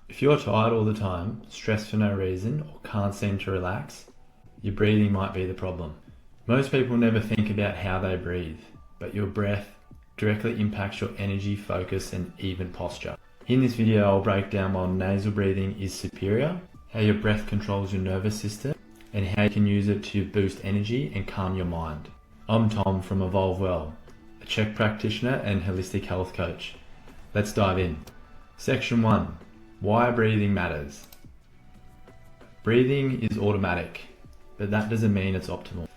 If you're tired all the time, stressed for no reason, or can't seem to relax, your breathing might be the problem. Most people never think about how they breathe, but your breath directly impacts your energy, focus, and even posture. In this video, I'll break down why nasal breathing is superior, how your breath controls your nervous system, and how you can use it to boost energy and calm your mind. I'm Tom from Evolve Well, a Czech practitioner and holistic health coach. Let's dive in. Section 1. Why breathing matters. Breathing is automatic, but that doesn't mean it's optimal.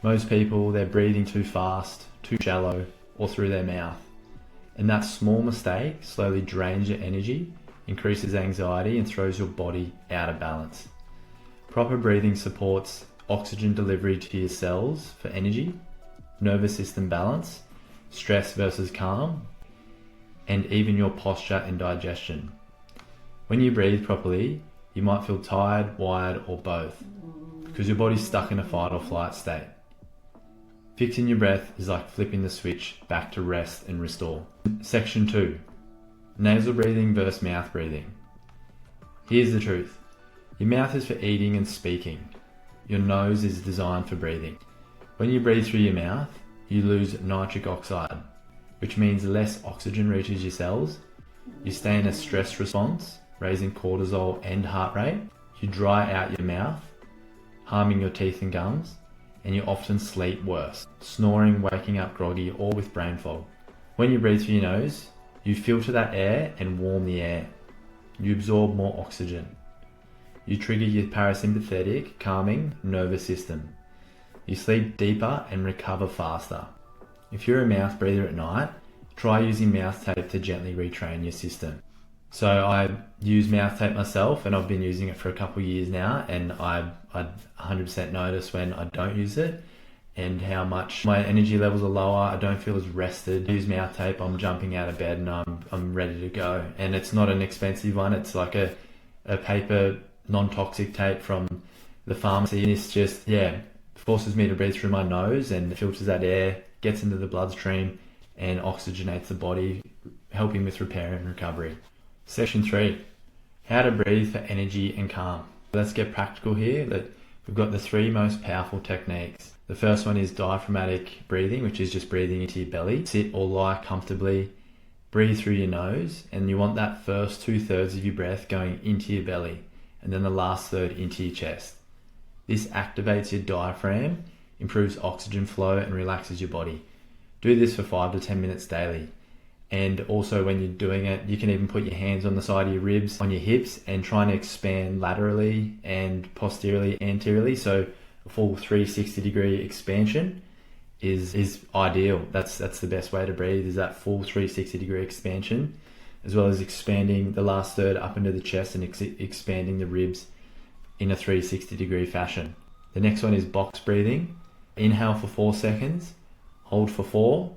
Most people, they're breathing too fast, too shallow, or through their mouth. And that small mistake slowly drains your energy, increases anxiety, and throws your body out of balance. Proper breathing supports oxygen delivery to your cells for energy, nervous system balance, stress versus calm, and even your posture and digestion. When you breathe properly, you might feel tired, wired, or both, because your body's stuck in a fight or flight state. Fixing your breath is like flipping the switch back to rest and restore. Section 2. Nasal breathing versus mouth breathing. Here's the truth. Your mouth is for eating and speaking. Your nose is designed for breathing. When you breathe through your mouth, you lose nitric oxide, which means less oxygen reaches your cells. You stay in a stress response, raising cortisol and heart rate. You dry out your mouth, harming your teeth and gums, and you often sleep worse, snoring, waking up groggy, or with brain fog. When you breathe through your nose, you filter that air and warm the air. You absorb more oxygen. You trigger your parasympathetic, calming nervous system. You sleep deeper and recover faster. If you're a mouth breather at night, try using mouth tape to gently retrain your system. So I use mouth tape myself, and I've been using it for a couple of years now, and I 100% notice when I don't use it and how much my energy levels are lower. I don't feel as rested. I use mouth tape, I'm jumping out of bed and I'm ready to go. And it's not an expensive one. It's like a paper non-toxic tape from the pharmacy, and it's just, forces me to breathe through my nose and filters that air, gets into the bloodstream and oxygenates the body, helping with repair and recovery. Section 3. How to breathe for energy and calm. Let's get practical here. We've got the 3 most powerful techniques. The first one is diaphragmatic breathing, which is just breathing into your belly. Sit or lie comfortably, breathe through your nose, and you want that first 2/3 of your breath going into your belly, and then the last third into your chest. This activates your diaphragm, improves oxygen flow, and relaxes your body. Do this for 5 to 10 minutes daily. And also when you're doing it, you can even put your hands on the side of your ribs, on your hips, and try and expand laterally and posteriorly, anteriorly. So a full 360-degree expansion is ideal. That's the best way to breathe, is that full 360-degree expansion, as well as expanding the last third up into the chest and expanding the ribs in a 360-degree fashion. The next one is box breathing. Inhale for 4 seconds, hold for 4,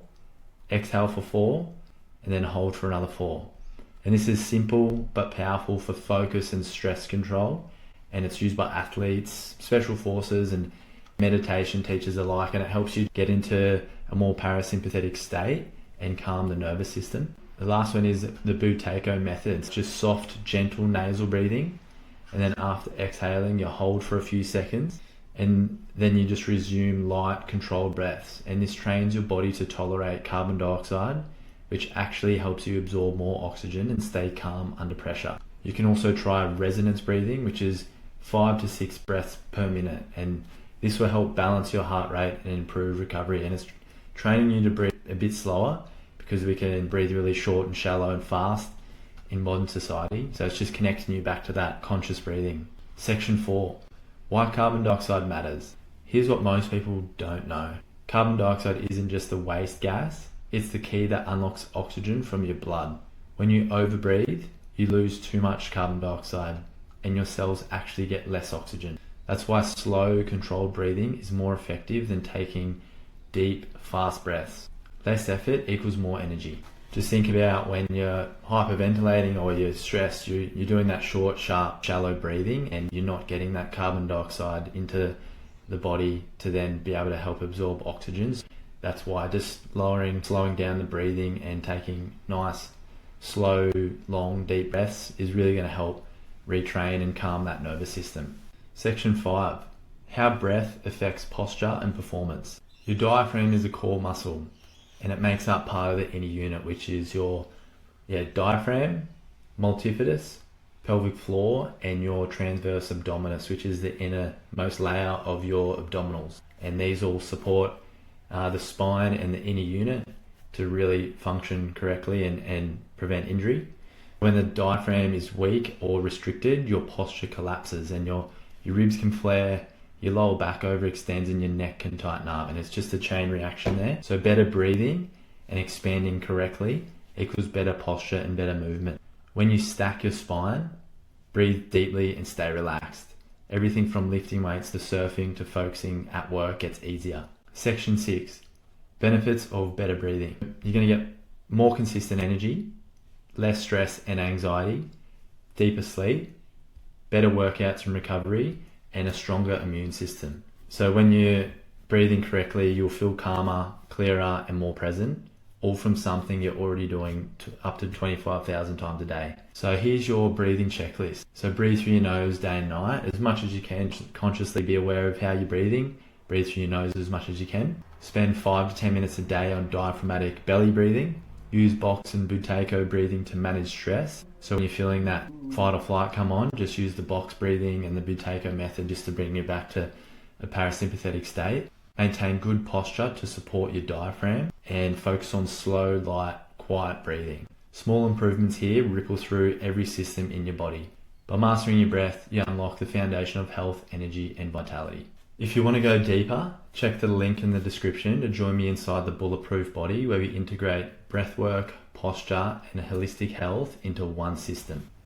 exhale for 4, and then hold for another 4. And this is simple but powerful for focus and stress control, and it's used by athletes, special forces, and meditation teachers alike, and it helps you get into a more parasympathetic state and calm the nervous system. The last one is the Buteyko method. It's just soft, gentle nasal breathing, and then after exhaling, you hold for a few seconds, and then you just resume light, controlled breaths. And this trains your body to tolerate carbon dioxide, which actually helps you absorb more oxygen and stay calm under pressure. You can also try resonance breathing, which is 5 to 6 breaths per minute, and this will help balance your heart rate and improve recovery. And it's training you to breathe a bit slower, because we can breathe really short and shallow and fast in modern society. So it's just connecting you back to that conscious breathing. Section 4. Why carbon dioxide matters. Here's what most people don't know. Carbon dioxide isn't just a waste gas. It's the key that unlocks oxygen from your blood. When you overbreathe, you lose too much carbon dioxide and your cells actually get less oxygen. That's why slow, controlled breathing is more effective than taking deep, fast breaths. Less effort equals more energy. Just think about when you're hyperventilating or you're stressed, you're doing that short, sharp, shallow breathing, and you're not getting that carbon dioxide into the body to then be able to help absorb oxygen. That's why just slowing down the breathing and taking nice, slow, long, deep breaths is really going to help retrain and calm that nervous system. Section 5. How breath affects posture and performance. Your diaphragm is a core muscle and it makes up part of the inner unit, which is your diaphragm, multifidus, pelvic floor, and your transverse abdominis, which is the innermost layer of your abdominals. And these all support the spine and the inner unit to really function correctly and prevent injury. When the diaphragm is weak or restricted, your posture collapses and your ribs can flare, your lower back overextends, and your neck can tighten up. And it's just a chain reaction there. So better breathing and expanding correctly equals better posture and better movement. When you stack your spine, breathe deeply and stay relaxed. Everything from lifting weights to surfing to focusing at work gets easier. Section 6. Benefits of better breathing. You're going to get more consistent energy, less stress and anxiety, deeper sleep, better workouts and recovery, and a stronger immune system. So when you're breathing correctly, you'll feel calmer, clearer, and more present, all from something you're already doing up to 25,000 times a day. So here's your breathing checklist. So breathe through your nose day and night. As much as you can, consciously be aware of how you're breathing. Breathe through your nose as much as you can. Spend 5 to 10 minutes a day on diaphragmatic belly breathing. Use box and Buteyko breathing to manage stress. So when you're feeling that fight or flight come on, just use the box breathing and the Buteyko method just to bring you back to a parasympathetic state. Maintain good posture to support your diaphragm and focus on slow, light, quiet breathing. Small improvements here ripple through every system in your body. By mastering your breath, you unlock the foundation of health, energy, and vitality. If you want to go deeper, check the link in the description to join me inside the Bulletproof Body, where we integrate breathwork, posture, and holistic health into one system.